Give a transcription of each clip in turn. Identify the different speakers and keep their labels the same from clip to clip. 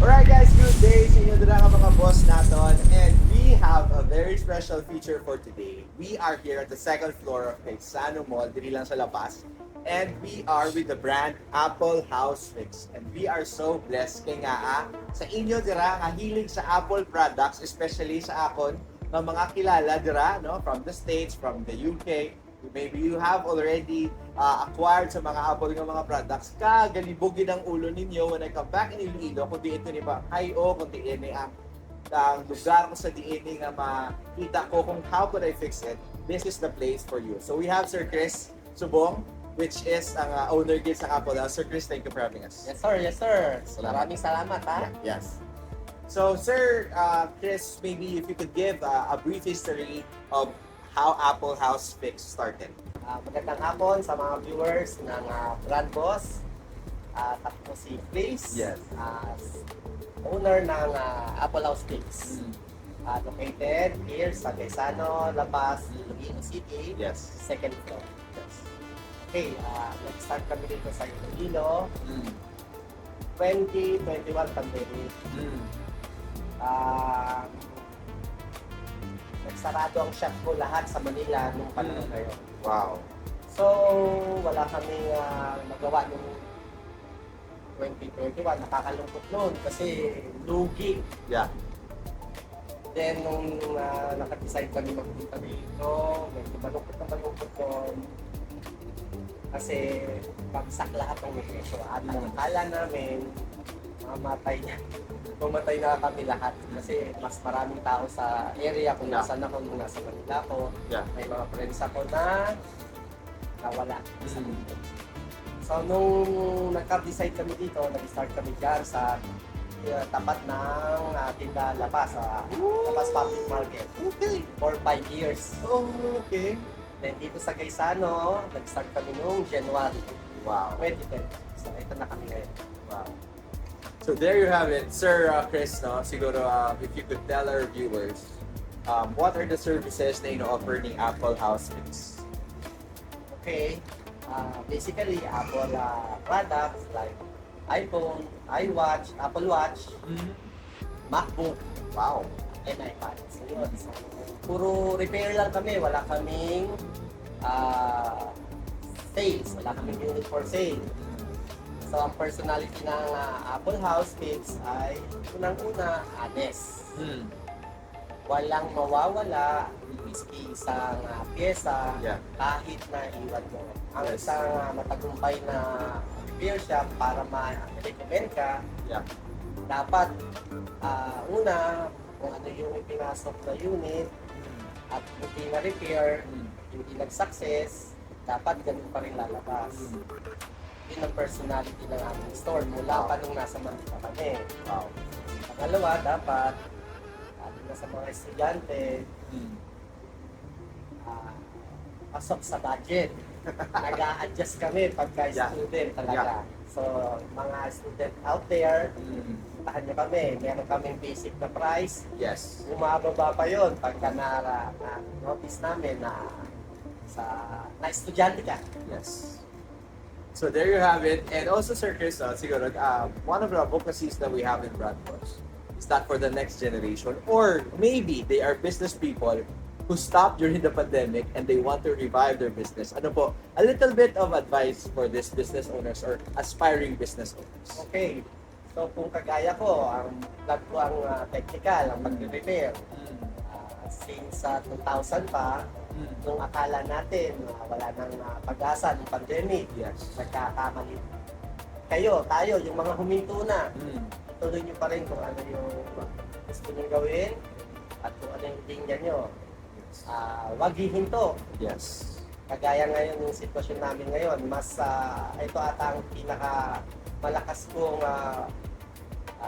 Speaker 1: Alright guys, good day sa inyo dala mga boss naton, and we have a very special feature for today. We are here at the second floor of Quezano Mall, diri lang sa labas, and we are with the brand Apple House Mix. And we are so blessed kay nga sa inyo dira nga hilig sa Apple products, especially sa akon nga mga kilala dira no, from the States, from the UK. Maybe you have already acquired sa mga Apple ng mga products, galibogin ang ulo ninyo when I come back in Iloilo, kundi ito ni ba kayo, kundi ini ang lugar ko sa DNA nga makita ko kung how could I fix it. This is the place for you. So we have Sir Chris Subong, which is ang owner gid sa Apple House. Sir Chris, thank you for having us.
Speaker 2: Yes sir, yes sir.
Speaker 1: Salamat.
Speaker 2: Maraming salamat ha.
Speaker 1: Yes. So Sir Chris, maybe if you could give a brief history of how Apple House Fix started.
Speaker 2: Magandang hapon sa mga viewers ng Brand Boss. At ako si Chris,
Speaker 1: Yes.
Speaker 2: owner ng Apple House Fix. Located here sa Quezano, La Paz, Iloilo City,
Speaker 1: Yes.
Speaker 2: second floor.
Speaker 1: Yes.
Speaker 2: Okay, nag-start kami dito sa Iloilo,
Speaker 1: Mm.
Speaker 2: 2021 pandemic.
Speaker 1: Mm.
Speaker 2: Nagsarado ang shop ko lahat sa Manila nung panahon na yun.
Speaker 1: Wow.
Speaker 2: So, wala kaming magawa nung 2021. Nakakalungkot noon kasi lugi.
Speaker 1: Yeah.
Speaker 2: Then, nung naka-decide kami magpunta dito, medyo malungkot noon. Kasi bagsak lahat ng negosyo. At ang akala namin, mamatay na kami lahat. Kasi mas maraming tao sa area kung nasaan ako, nung nasa Manila ako.
Speaker 1: Yeah.
Speaker 2: May mga friends ako na nawala. So, nung nagka-decide kami dito, nag-start kami dyan sa tapat ng tinda Lapas, sa Lapas Public Market.
Speaker 1: Okay.
Speaker 2: For 5 years.
Speaker 1: Oh, okay.
Speaker 2: Then dito sa Quezano, nag-start kami noong January
Speaker 1: Wow.
Speaker 2: 2010. So, ito na kami ngayon.
Speaker 1: Wow. So there you have it, Sir Chris. No, siguro if you could tell our viewers, what are the services na ino-offer ni Apple House Mix?
Speaker 2: Okay. Basically, Apple products like iPhone, iWatch, Apple Watch, MacBook,
Speaker 1: Wow.
Speaker 2: and iPad. So, yun. So, puro repair lang kami. Wala kaming sales. Wala kaming unit for sale. So, ang personality ng Apple House Fix ay unang-una, honest.
Speaker 1: Mm.
Speaker 2: Walang mawawala, miski isang pyesa,
Speaker 1: Yeah.
Speaker 2: kahit na iwan mo. Ang
Speaker 1: Yes.
Speaker 2: isang matagumpay na repair shop para ma-recommend ka,
Speaker 1: Yeah.
Speaker 2: dapat una, kung ano yung ipinasok na unit at hindi na-repair,
Speaker 1: Mm.
Speaker 2: hindi nag-success, dapat ganun pa rin lalabas. Yun ang personality ng aming store mula pa nung nasa Manila kami.
Speaker 1: Wow.
Speaker 2: Pangalawa, dapat na sa mga estudyante,
Speaker 1: Mm.
Speaker 2: pasok sa budget. Nag-a-adjust kami pagka
Speaker 1: Yeah.
Speaker 2: student talaga. So, mga student out there,
Speaker 1: Mm.
Speaker 2: tahan nyo kami. Meron kaming basic na price.
Speaker 1: Yes.
Speaker 2: Bumababa pa yun pagka na-notice namin na na estudyante ka.
Speaker 1: Yes. So there you have it. And also, Sir Chris, siguro, one of the advocacies that we have in Bradford is that for the next generation, or maybe they are business people who stopped during the pandemic and they want to revive their business. Ano po, a little bit of advice for these business owners or aspiring business owners.
Speaker 2: Okay. So, kung kagaya ko, ang plug ko ang technical, ang pag-repair. Since 2000 pa, nung akala natin wala nang pag-asa ng pandemic,
Speaker 1: Yes.
Speaker 2: nagkakamali tayo, yung mga huminto na,
Speaker 1: Mm.
Speaker 2: tuloy nyo pa rin kung ano yung gusto nyo gawin at kung ano yung linya nyo. Wag hihinto.
Speaker 1: Yes.
Speaker 2: Kagaya ngayon yung sitwasyon namin ngayon, mas ito ata ang pinaka malakas kong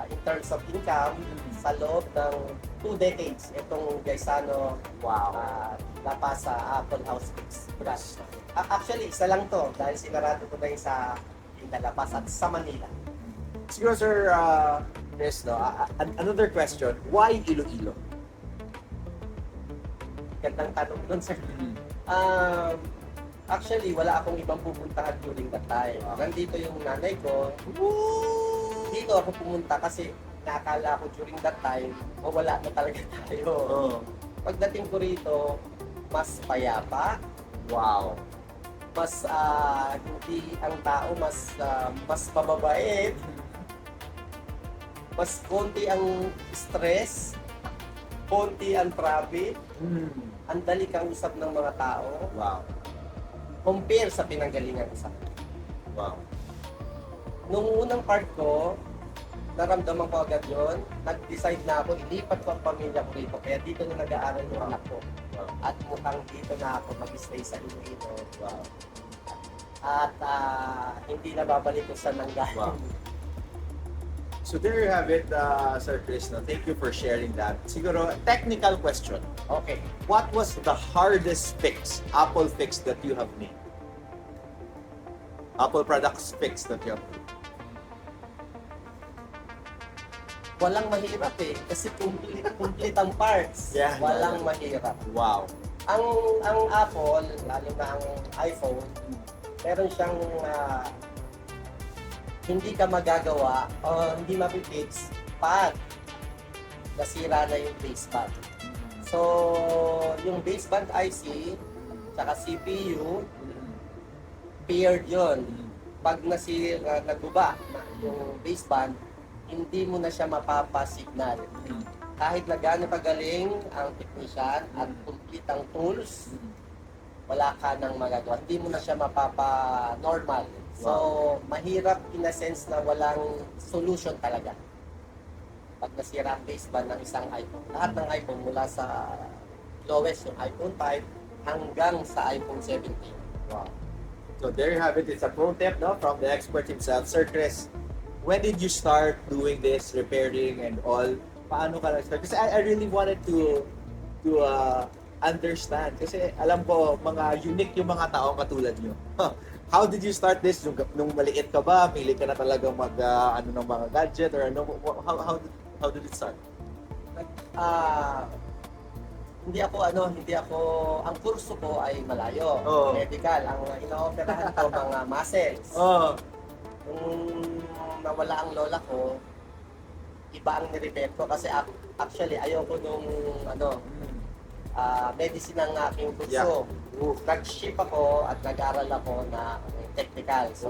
Speaker 2: in terms of income sa loob ng 2 decades itong Quezano
Speaker 1: Wow.
Speaker 2: Lapas sa Apple House Fix branch. Actually, isa lang to dahil sinarado ko na yung sa Lapas at sa Manila.
Speaker 1: Siguro, Sir Chris, no, another question, why Iloilo?
Speaker 2: Gandang tanong doon, sir.
Speaker 1: Mm.
Speaker 2: Actually, wala akong ibang pupuntahan during that time. Nandito yung nanay ko. Dito ako pumunta kasi nakakala ko during that time, wala na talaga tayo.
Speaker 1: Oh.
Speaker 2: Pagdating ko rito, mas payapa,
Speaker 1: Wow.
Speaker 2: mas hindi ang tao mas mababait, mas konti ang stress, konti ang traffic, ang dali kang usap ng mga tao,
Speaker 1: Wow.
Speaker 2: compare sa pinanggalingan isa.
Speaker 1: Wow.
Speaker 2: Nung unang part ko, naramdaman ko agad yun, nag-decide na ako, ilipat ko ang pamilya ko rito, kaya dito na nag-aaral yung anak ko.
Speaker 1: Wow.
Speaker 2: At mukhang dito na ako mag-stay sa Iloilo.
Speaker 1: Wow.
Speaker 2: At hindi na babalik ko sa nanggaling.
Speaker 1: Wow. So there you have it, Sir Chris. No? Thank you for sharing that. Siguro, technical question.
Speaker 2: Okay.
Speaker 1: What was the hardest fix, Apple fix that you have made? Apple products fix that you have made?
Speaker 2: Walang mahirap eh. Kasi complete ang parts.
Speaker 1: Yeah.
Speaker 2: Walang mahirap.
Speaker 1: Wow.
Speaker 2: Ang Apple, lalo na ang iPhone, meron siyang hindi ka magagawa o hindi mapipix pag nasira na yung baseband. So, yung baseband IC tsaka CPU, paired yun. Pag nagbuba yung baseband, hindi mo na siya mapapasignal. Kahit na gaano kagaling ang technician at complete ang tools, wala ka nang magagawa. Hindi mo na siya mapapa-normal. So, mahirap in a sense na walang solution talaga. Pag nasira ang baseband ng isang iPhone. Lahat ng iPhone mula sa lowest, yung iPhone 5, hanggang sa iPhone 17.
Speaker 1: Wow. So there you have it. It's a pro tip, no, from the expert himself, Sir Chris. When did you start doing this, repairing and all? Paano ka nag-start? Kasi I really wanted to understand. Kasi alam ko, mga unique yung mga tao katulad nyo. How did you start this? Nung maliit ka ba? Pili ka na talagang ano ng mga gadget? Or ano? How did it start?
Speaker 2: Hindi ako, ang kurso ko ay malayo.
Speaker 1: Oo.
Speaker 2: Medical. Ang ina-operahan ko mga muscles.
Speaker 1: Oh.
Speaker 2: Nung nawala ang lola ko, iba ang nirepair ko kasi actually ayoko nung medicine ang aking kurso. Nag-ship ako at nag-aral ako na technical. So,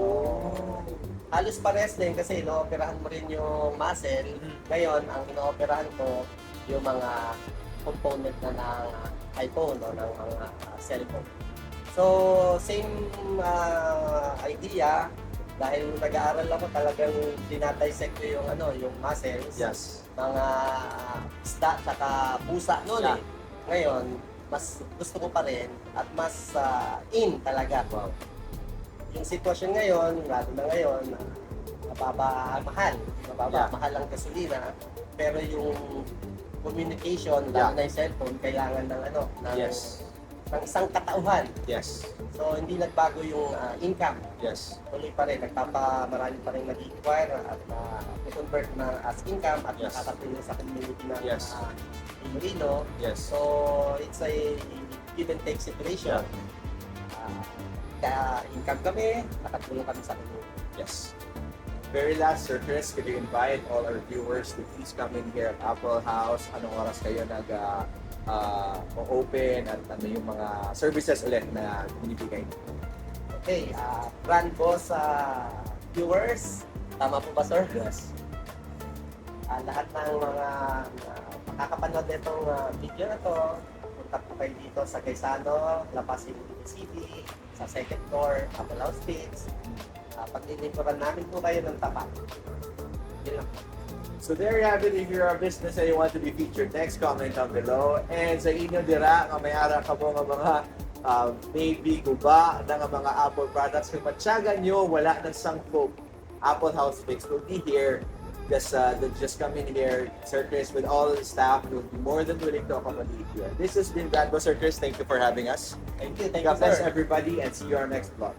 Speaker 2: halos pares din kasi ino-operahan mo rin yung muscle. Ngayon, ang ino-operahan ko yung mga component na ng iPhone o ng mga cellphone. So, same idea. Dahil nag-aaral ako talagang dinadissect ko yung muscles,
Speaker 1: Yes.
Speaker 2: mga isda tsaka pusa noon
Speaker 1: Yeah.
Speaker 2: Ngayon, mas gusto ko pa rin at mas in talaga.
Speaker 1: Wow.
Speaker 2: Yung sitwasyon ngayon, lalo na ngayon, mahal
Speaker 1: Yeah.
Speaker 2: mahal ang gasolina, pero yung communication,
Speaker 1: Yeah.
Speaker 2: lalo na yung cellphone, kailangan ng
Speaker 1: Yes.
Speaker 2: ng isang katauhan.
Speaker 1: Yes.
Speaker 2: So, hindi nagbago yung income.
Speaker 1: Yes.
Speaker 2: Tuloy pa rin, marami pa rin nag-inquire at i-convert na as income at
Speaker 1: Yes.
Speaker 2: nakakatulong sa community ng
Speaker 1: Yes.
Speaker 2: Iloilo.
Speaker 1: Yes.
Speaker 2: So, it's a give and take situation. Kaya income kami, nakatulong kami sa community.
Speaker 1: Yes. Very last, Sir Chris, could you invite all our viewers to please come in here at Apple House? Anong oras kayo open at ano yung mga services ulit na binibigay?
Speaker 2: Okay, brand boss viewers, tama po ba sir?
Speaker 1: Yes.
Speaker 2: Lahat ng mga makakapanood nitong video na to, punta po kayo dito sa Quezano, La Paz City, sa second floor, Apple House Fits. Paglilingkuran namin po kayo ng tapat. Yun lang.
Speaker 1: So there you have it. If you're a business and you want to be featured next, comment down below. And sa inyo dira, nga may-ara ka mo nga mga maybe guba ng mga Apple products. Kung matsyagan nyo, wala ng sangkop, Apple House Fix will be here. Just come in here, Sir Chris, with all the staff. We'll be more than willing to accommodate you. This has been Brad Boss, Sir Chris. Thank you for having us.
Speaker 2: Thank you,
Speaker 1: God bless
Speaker 2: sir.
Speaker 1: everybody and see you on our next vlog.